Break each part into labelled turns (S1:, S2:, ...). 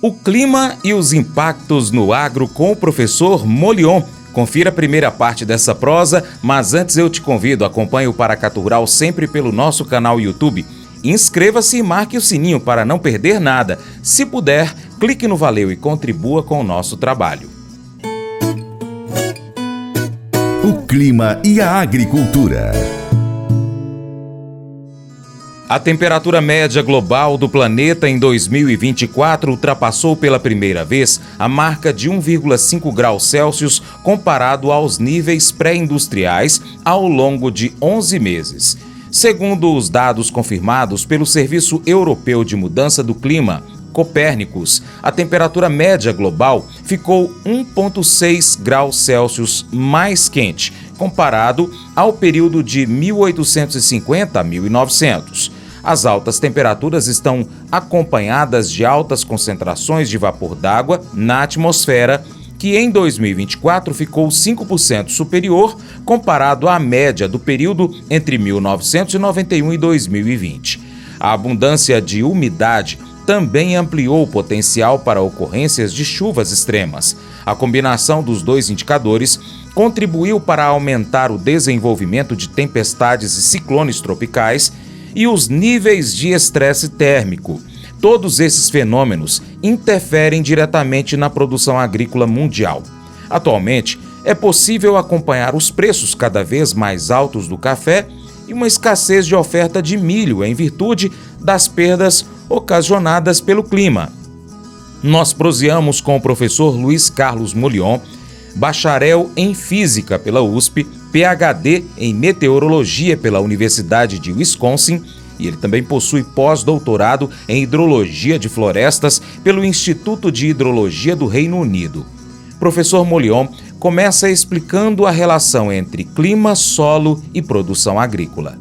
S1: O clima e os impactos no agro com o professor Molion. Confira a primeira parte dessa prosa, mas antes eu te convido, acompanhe o Paracatu Rural sempre pelo nosso canal YouTube. Inscreva-se e marque o sininho para não perder nada. Se puder, clique no Valeu e contribua com o nosso trabalho.
S2: O clima e a agricultura.
S1: A temperatura média global do planeta em 2024 ultrapassou pela primeira vez a marca de 1,5 graus Celsius comparado aos níveis pré-industriais ao longo de 11 meses. Segundo os dados confirmados pelo Serviço Europeu de Mudança do Clima, Copérnicos, a temperatura média global ficou 1,6 graus Celsius mais quente, comparado ao período de 1850 a 1900. As altas temperaturas estão acompanhadas de altas concentrações de vapor d'água na atmosfera, que em 2024 ficou 5% superior comparado à média do período entre 1991 e 2020. A abundância de umidade também ampliou o potencial para ocorrências de chuvas extremas. A combinação dos dois indicadores contribuiu para aumentar o desenvolvimento de tempestades e ciclones tropicais e os níveis de estresse térmico. Todos esses fenômenos interferem diretamente na produção agrícola mundial. Atualmente, é possível acompanhar os preços cada vez mais altos do café e uma escassez de oferta de milho em virtude das perdas ocasionadas pelo clima. Nós proseamos com o professor Luiz Carlos Molion, bacharel em Física pela USP, PhD em Meteorologia pela Universidade de Wisconsin, e ele também possui pós-doutorado em Hidrologia de Florestas pelo Instituto de Hidrologia do Reino Unido. Professor Molion começa explicando a relação entre clima, solo e produção agrícola.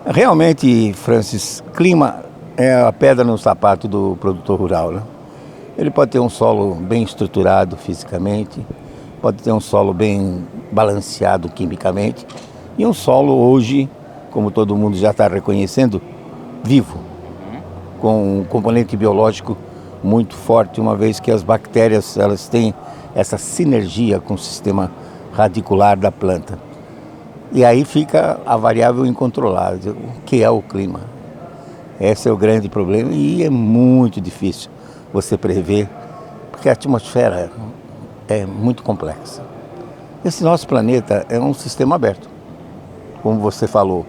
S3: Realmente, Francis, clima é a pedra no sapato do produtor rural, né? Ele pode ter um solo bem estruturado fisicamente, pode ter um solo bem balanceado quimicamente e um solo hoje, como todo mundo já está reconhecendo, vivo, com um componente biológico muito forte, uma vez que as bactérias elas têm essa sinergia com o sistema radicular da planta. E aí fica a variável incontrolável, que é o clima. Esse é o grande problema e é muito difícil você prever, porque a atmosfera é muito complexa. Esse nosso planeta é um sistema aberto. Como você falou,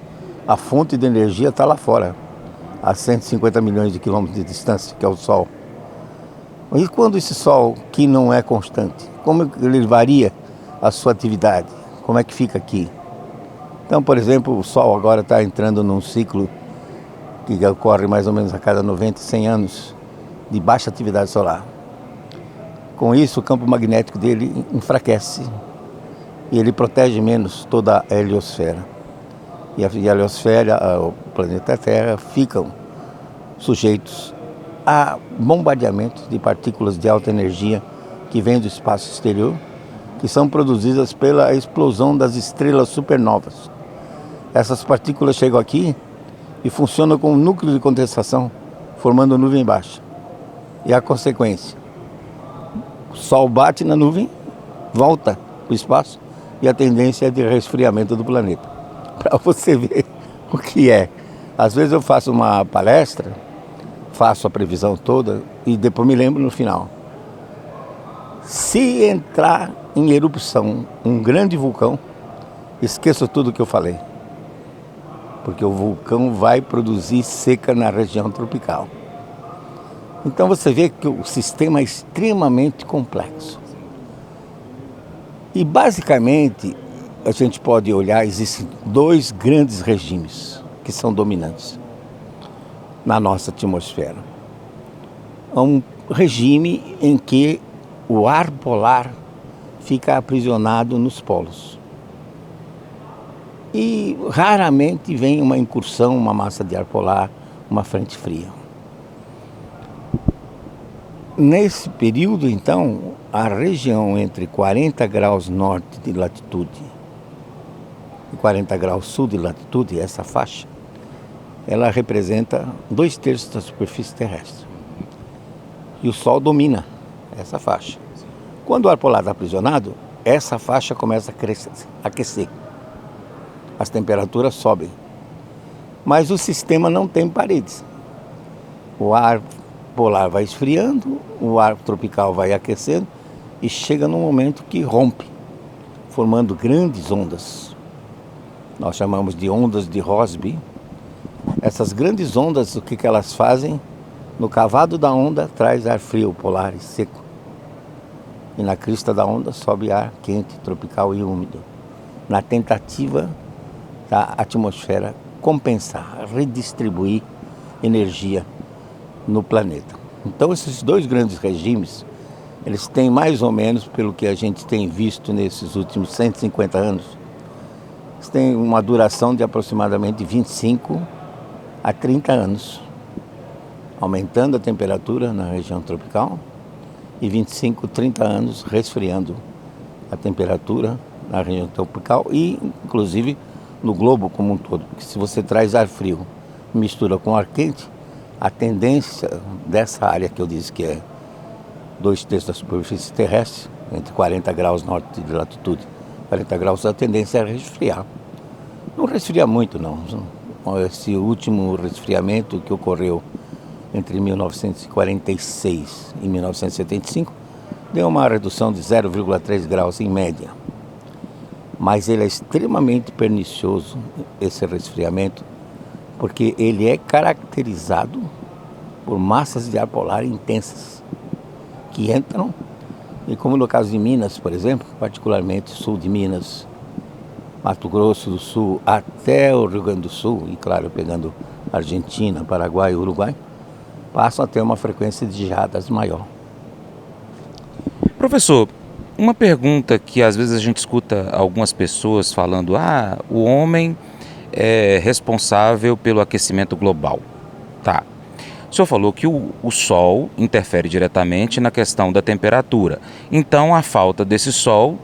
S3: a fonte de energia está lá fora, a 150 milhões de quilômetros de distância, que é o Sol. E quando esse Sol, que não é constante, como ele varia a sua atividade? Como é que fica aqui? Então, por exemplo, o Sol agora está entrando num ciclo que ocorre mais ou menos a cada 90, 100 anos, de baixa atividade solar. Com isso, o campo magnético dele enfraquece e ele protege menos toda a heliosfera. E a heliosfera, o planeta Terra, ficam sujeitos a bombardeamento de partículas de alta energia que vêm do espaço exterior, que são produzidas pela explosão das estrelas supernovas. Essas partículas chegam aqui e funcionam como núcleo de condensação, formando nuvem baixa. E a consequência, o Sol bate na nuvem, volta para o espaço e a tendência é de resfriamento do planeta. Para você ver o que é. Às vezes eu faço uma palestra, faço a previsão toda e depois me lembro no final. Se entrar em erupção um grande vulcão, esqueça tudo o que eu falei. Porque o vulcão vai produzir seca na região tropical. Então você vê que o sistema é extremamente complexo. E basicamente a gente pode olhar, existem dois grandes regimes que são dominantes na nossa atmosfera. É um regime em que o ar polar fica aprisionado nos polos. E raramente vem uma incursão, uma massa de ar polar, uma frente fria. Nesse período, então, a região entre 40 graus norte de latitude e 40 graus sul de latitude, essa faixa, ela representa 2/3 da superfície terrestre. E o Sol domina essa faixa. Quando o ar polar está aprisionado, essa faixa começa a aquecer. As temperaturas sobem. Mas o sistema não tem paredes. O ar polar vai esfriando, o ar tropical vai aquecendo e chega num momento que rompe, formando grandes ondas. Nós chamamos de ondas de Rossby. Essas grandes ondas, o que elas fazem? No cavado da onda traz ar frio, polar e seco. E na crista da onda sobe ar quente, tropical e úmido. Na tentativa da atmosfera compensar, redistribuir energia no planeta. Então esses dois grandes regimes, eles têm mais ou menos, pelo que a gente tem visto nesses últimos 150 anos, eles têm uma duração de aproximadamente 25 a 30 anos, aumentando a temperatura na região tropical e 25, 30 anos resfriando a temperatura na região tropical e, inclusive, no globo como um todo. Porque se você traz ar frio e mistura com ar quente, a tendência dessa área que eu disse que é 2/3 da superfície terrestre, entre 40 graus norte de latitude e 40 graus, a tendência é resfriar. Não resfria muito, não. Esse último resfriamento que ocorreu entre 1946 e 1975 deu uma redução de 0,3 graus em média. Mas ele é extremamente pernicioso, esse resfriamento, porque ele é caracterizado por massas de ar polar intensas que entram, e como no caso de Minas, por exemplo, particularmente sul de Minas, Mato Grosso do Sul, até o Rio Grande do Sul, e claro, pegando Argentina, Paraguai e Uruguai, passam a ter uma frequência de geadas maior.
S1: Professor, uma pergunta que às vezes a gente escuta algumas pessoas falando: o homem é responsável pelo aquecimento global. Tá. O senhor falou que o Sol interfere diretamente na questão da temperatura. Então, a falta desse Sol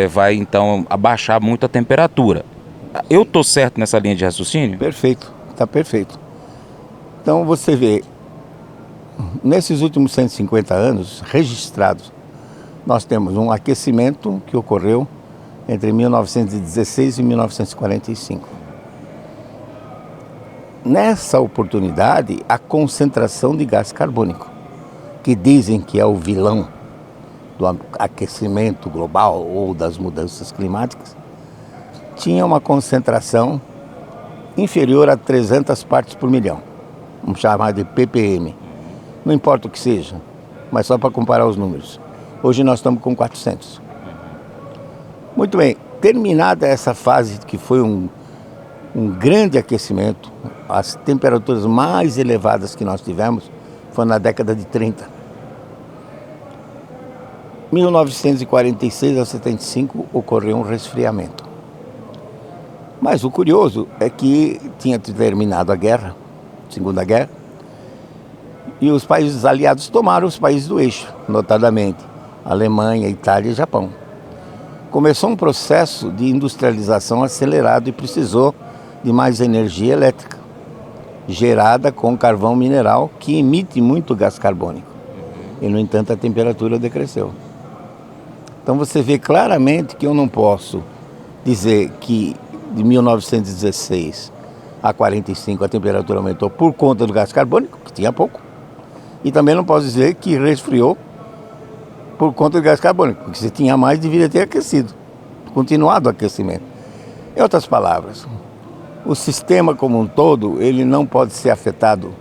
S1: vai, então, abaixar muito a temperatura. Eu estou certo nessa linha de raciocínio?
S3: Perfeito, está perfeito. Então, você vê, nesses últimos 150 anos registrados, nós temos um aquecimento que ocorreu entre 1916 e 1945. Nessa oportunidade, a concentração de gás carbônico, que dizem que é o vilão do aquecimento global ou das mudanças climáticas, tinha uma concentração inferior a 300 partes por milhão, vamos chamar de ppm. Não importa o que seja, mas só para comparar os números. Hoje nós estamos com 400. Muito bem, terminada essa fase que foi um grande aquecimento, as temperaturas mais elevadas que nós tivemos foi na década de 30. 1946 a 75 ocorreu um resfriamento. Mas o curioso é que tinha terminado a guerra, Segunda Guerra, e os países aliados tomaram os países do eixo, notadamente Alemanha, Itália e Japão. Começou um processo de industrialização acelerado e precisou de mais energia elétrica, gerada com carvão mineral, que emite muito gás carbônico. E, no entanto, a temperatura decresceu. Então você vê claramente que eu não posso dizer que de 1916 a 45 a temperatura aumentou por conta do gás carbônico, que tinha pouco, e também não posso dizer que resfriou por conta do gás carbônico, porque se tinha mais, deveria ter aquecido, continuado o aquecimento. Em outras palavras, o sistema como um todo, ele não pode ser afetado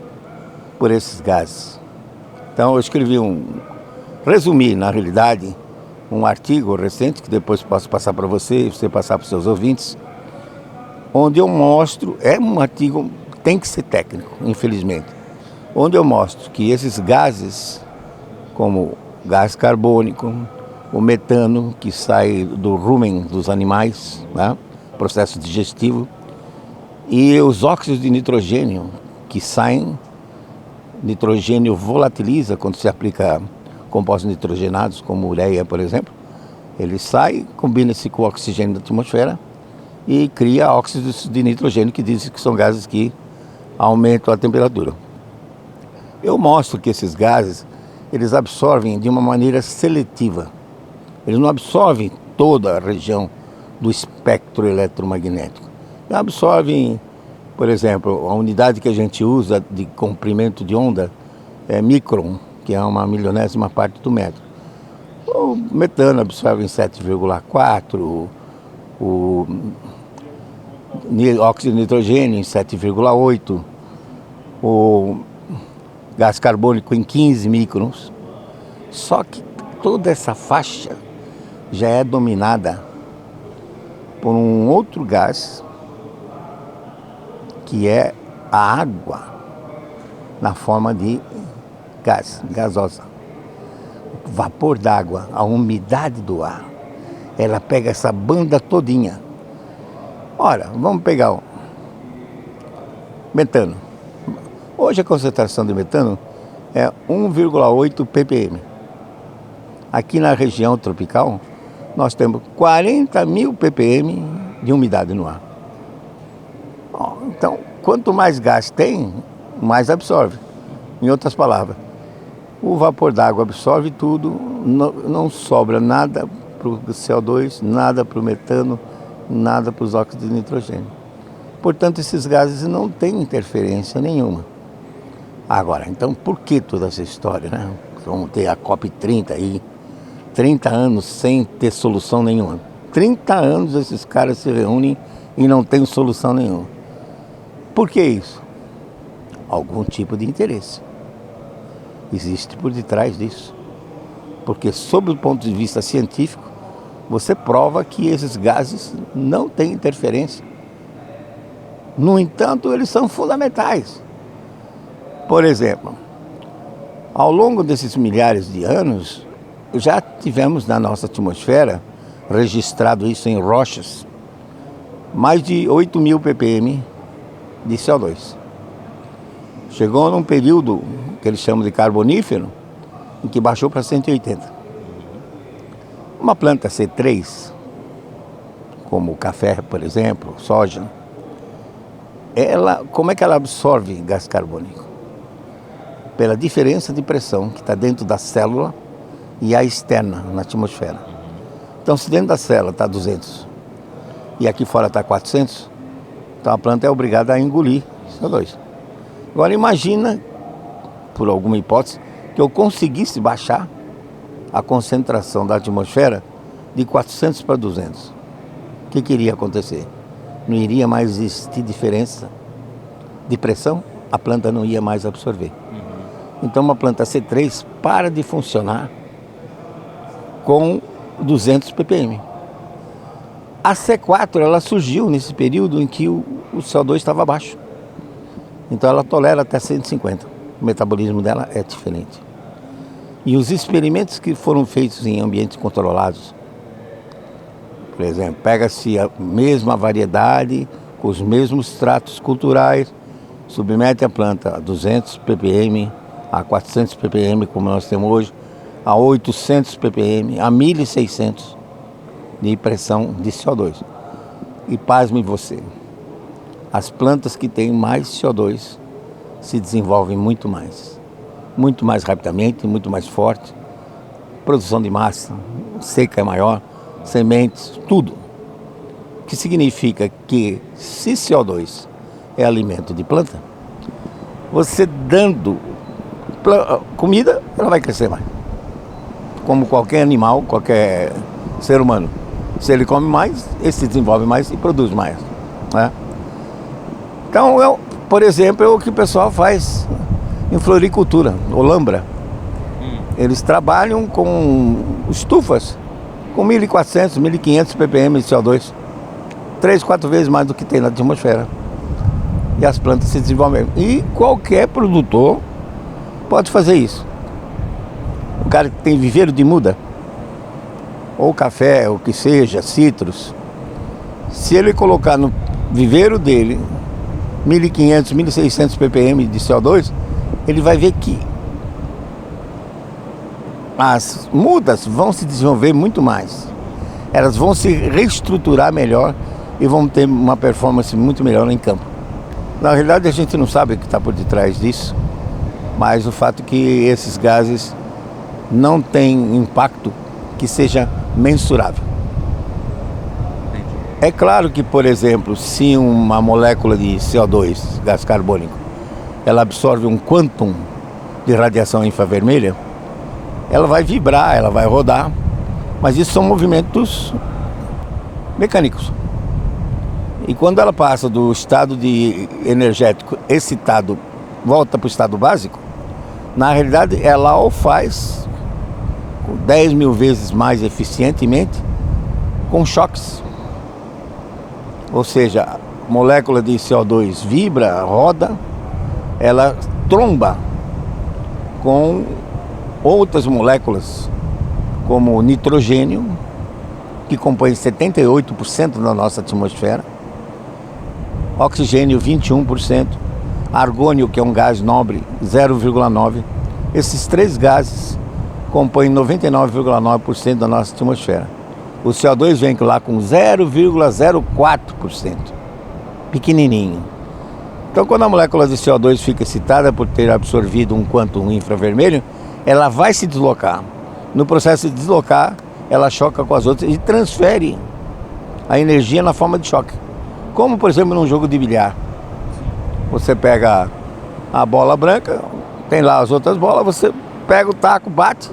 S3: por esses gases. Então eu escrevi resumi na realidade, um artigo recente, que depois posso passar para você e você passar para os seus ouvintes, onde eu mostro, é um artigo, tem que ser técnico, infelizmente, onde eu mostro que esses gases, como gás carbônico, o metano que sai do rumen dos animais, né, processo digestivo, e os óxidos de nitrogênio que saem, nitrogênio volatiliza quando se aplica compostos nitrogenados, como ureia, por exemplo, ele sai, combina-se com o oxigênio da atmosfera e cria óxidos de nitrogênio, que dizem que são gases que aumento a temperatura. Eu mostro que esses gases, eles absorvem de uma maneira seletiva. Eles não absorvem toda a região do espectro eletromagnético. Eles absorvem, por exemplo, a unidade que a gente usa de comprimento de onda é micron, que é uma milionésima parte do metro. O metano absorve em 7,4, o óxido de nitrogênio em 7,8, o gás carbônico em 15 microns. Só que toda essa faixa já é dominada por um outro gás, que é a água, na forma de gás, gasosa. O vapor d'água, a umidade do ar, ela pega essa banda todinha. Ora, vamos pegar o metano. Hoje a concentração de metano é 1,8 ppm. Aqui na região tropical, nós temos 40.000 ppm de umidade no ar. Então, quanto mais gás tem, mais absorve. Em outras palavras, o vapor d'água absorve tudo, não sobra nada para o CO2, nada para o metano, nada para os óxidos de nitrogênio. Portanto, esses gases não têm interferência nenhuma. Agora, então, por que toda essa história, né? Vamos ter a COP30 aí, 30 anos sem ter solução nenhuma. 30 anos esses caras se reúnem e não tem solução nenhuma. Por que isso? Algum tipo de interesse existe por detrás disso. Porque, sob o ponto de vista científico, você prova que esses gases não têm interferência. No entanto, eles são fundamentais. Por exemplo, ao longo desses milhares de anos, já tivemos na nossa atmosfera, registrado isso em rochas, mais de 8.000 ppm de CO2. Chegou num período que eles chamam de carbonífero, em que baixou para 180. Uma planta C3, como o café, por exemplo, soja, como é que ela absorve gás carbônico? Pela diferença de pressão que está dentro da célula e a externa, na atmosfera. Então, se dentro da célula está 200 e aqui fora está 400, então a planta é obrigada a engolir CO2. Agora imagina, por alguma hipótese, que eu conseguisse baixar a concentração da atmosfera de 400 para 200. O que iria acontecer? Não iria mais existir diferença de pressão, a planta não ia mais absorver. Então uma planta C3 para de funcionar com 200 ppm. A C4 ela surgiu nesse período em que o CO2 estava baixo. Então ela tolera até 150. O metabolismo dela é diferente. E os experimentos que foram feitos em ambientes controlados, por exemplo, pega-se a mesma variedade, com os mesmos tratos culturais, submete a planta a 200 ppm, a 400 ppm, como nós temos hoje, a 800 ppm, a 1.600 de pressão de CO2. E pasme você, as plantas que têm mais CO2 se desenvolvem muito mais rapidamente, muito mais forte. Produção de massa, seca é maior, sementes, tudo. O que significa que se CO2 é alimento de planta, você dando comida, ela vai crescer mais. Como qualquer animal, qualquer ser humano. Se ele come mais, ele se desenvolve mais e produz mais, né? Então, por exemplo, é o que o pessoal faz em floricultura, Olambra. Eles trabalham com estufas com 1.400, 1.500 ppm de CO2. 3, 4 vezes mais do que tem na atmosfera. E as plantas se desenvolvem. E qualquer produtor pode fazer isso. O cara que tem viveiro de muda, ou café, ou que seja, citros, se ele colocar no viveiro dele 1.500, 1.600 ppm de CO2, ele vai ver que as mudas vão se desenvolver muito mais. Elas vão se reestruturar melhor e vão ter uma performance muito melhor em campo. Na realidade, a gente não sabe o que está por detrás disso, mas o fato é que esses gases não têm impacto que seja mensurável. É claro que, por exemplo, se uma molécula de CO2, gás carbônico, ela absorve um quantum de radiação infravermelha, ela vai vibrar, ela vai rodar, mas isso são movimentos mecânicos. E quando ela passa do estado de energético excitado, volta para o estado básico, na realidade ela o faz 10 mil vezes mais eficientemente com choques. Ou seja, a molécula de CO2 vibra, roda, ela tromba com outras moléculas, como o nitrogênio, que compõe 78% da nossa atmosfera, oxigênio 21%, argônio, que é um gás nobre, 0,9%. Esses três gases compõem 99,9% da nossa atmosfera. O CO2 vem lá com 0,04%, pequenininho. Então, quando a molécula de CO2 fica excitada por ter absorvido um quantum infravermelho, ela vai se deslocar. No processo de deslocar, ela choca com as outras e transfere a energia na forma de choque. Como, por exemplo, num jogo de bilhar. Você pega a bola branca, tem lá as outras bolas, você pega o taco, bate,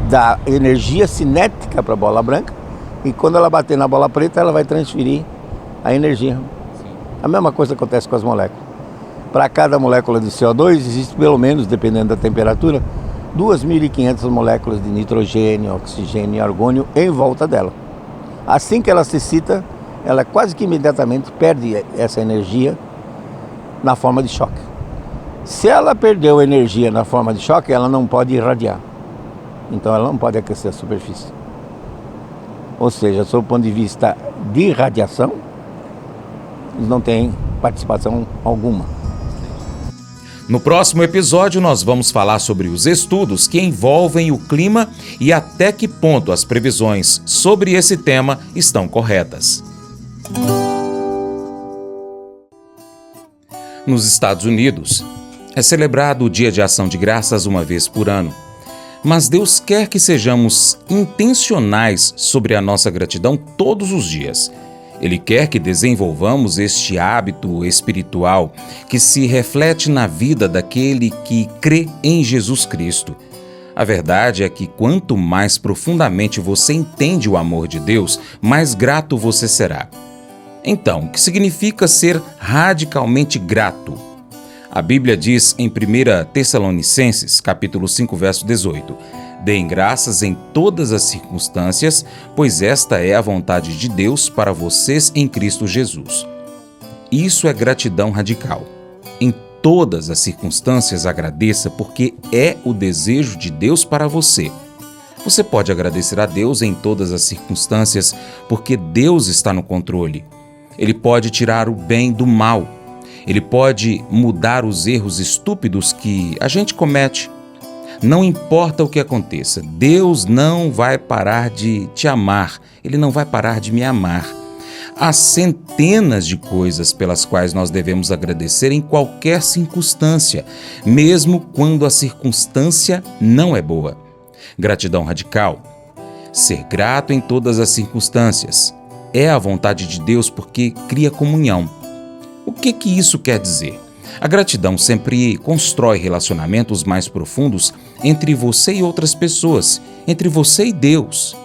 S3: dá energia cinética para a bola branca, e quando ela bater na bola preta, ela vai transferir a energia. A mesma coisa acontece com as moléculas. Para cada molécula de CO2, existe pelo menos, dependendo da temperatura, 2.500 moléculas de nitrogênio, oxigênio e argônio em volta dela. Assim que ela se excita, ela quase que imediatamente perde essa energia na forma de choque. Se ela perdeu energia na forma de choque, ela não pode irradiar. Então ela não pode aquecer a superfície. Ou seja, sob o ponto de vista de radiação, não tem participação alguma.
S1: No próximo episódio, nós vamos falar sobre os estudos que envolvem o clima e até que ponto as previsões sobre esse tema estão corretas. Nos Estados Unidos, é celebrado o Dia de Ação de Graças uma vez por ano. Mas Deus quer que sejamos intencionais sobre a nossa gratidão todos os dias. Ele quer que desenvolvamos este hábito espiritual que se reflete na vida daquele que crê em Jesus Cristo. A verdade é que quanto mais profundamente você entende o amor de Deus, mais grato você será. Então, o que significa ser radicalmente grato? A Bíblia diz em 1 Tessalonicenses, capítulo 5, verso 18: Deem graças em todas as circunstâncias, pois esta é a vontade de Deus para vocês em Cristo Jesus. Isso é gratidão radical. Em todas as circunstâncias agradeça, porque é o desejo de Deus para você. Você pode agradecer a Deus em todas as circunstâncias, porque Deus está no controle. Ele pode tirar o bem do mal. Ele pode mudar os erros estúpidos que a gente comete. Não importa o que aconteça, Deus não vai parar de te amar. Ele não vai parar de me amar. Há centenas de coisas pelas quais nós devemos agradecer em qualquer circunstância, mesmo quando a circunstância não é boa. Gratidão radical. Ser grato em todas as circunstâncias. É a vontade de Deus porque cria comunhão. O que isso quer dizer? A gratidão sempre constrói relacionamentos mais profundos entre você e outras pessoas, entre você e Deus.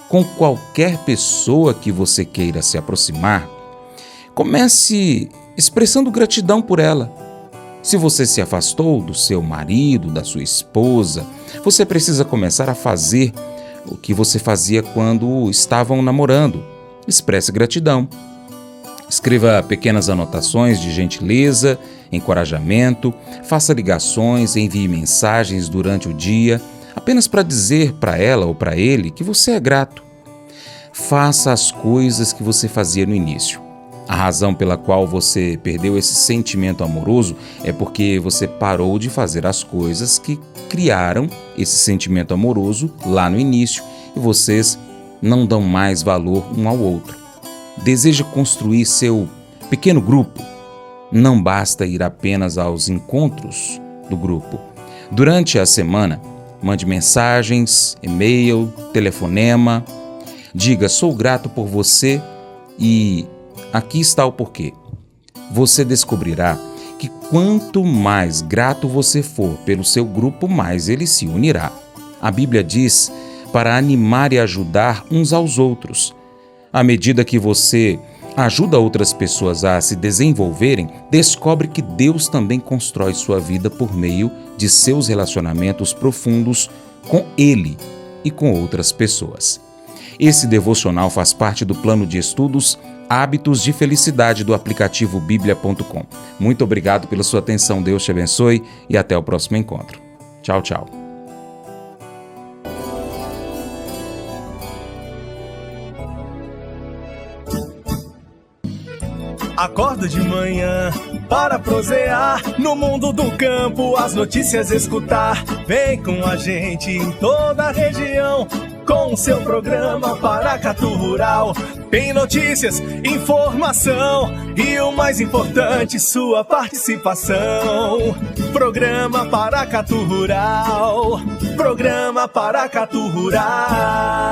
S1: Com qualquer pessoa que você queira se aproximar, comece expressando gratidão por ela. Se você se afastou do seu marido, da sua esposa, você precisa começar a fazer o que você fazia quando estavam namorando. Expresse gratidão. Escreva pequenas anotações de gentileza, encorajamento, faça ligações, envie mensagens durante o dia, apenas para dizer para ela ou para ele que você é grato. Faça as coisas que você fazia no início. A razão pela qual você perdeu esse sentimento amoroso é porque você parou de fazer as coisas que criaram esse sentimento amoroso lá no início e vocês não dão mais valor um ao outro. Deseja construir seu pequeno grupo, Não basta ir apenas aos encontros do grupo. Durante a semana, mande mensagens, e-mail, telefonema. Diga: sou grato por você e aqui está o porquê. Você descobrirá que quanto mais grato você for pelo seu grupo, mais ele se unirá. A Bíblia diz para animar e ajudar uns aos outros. À medida que você ajuda outras pessoas a se desenvolverem, descobre que Deus também constrói sua vida por meio de seus relacionamentos profundos com Ele e com outras pessoas. Esse devocional faz parte do plano de estudos Hábitos de Felicidade do aplicativo bíblia.com. Muito obrigado pela sua atenção, Deus te abençoe e até o próximo encontro. Tchau, tchau.
S4: Acordo de manhã para prosear no mundo do campo, as notícias escutar. Vem com a gente em toda a região com o seu programa Paracatu Rural. Tem notícias, informação e o mais importante, sua participação. Programa Paracatu Rural. Programa Paracatu Rural.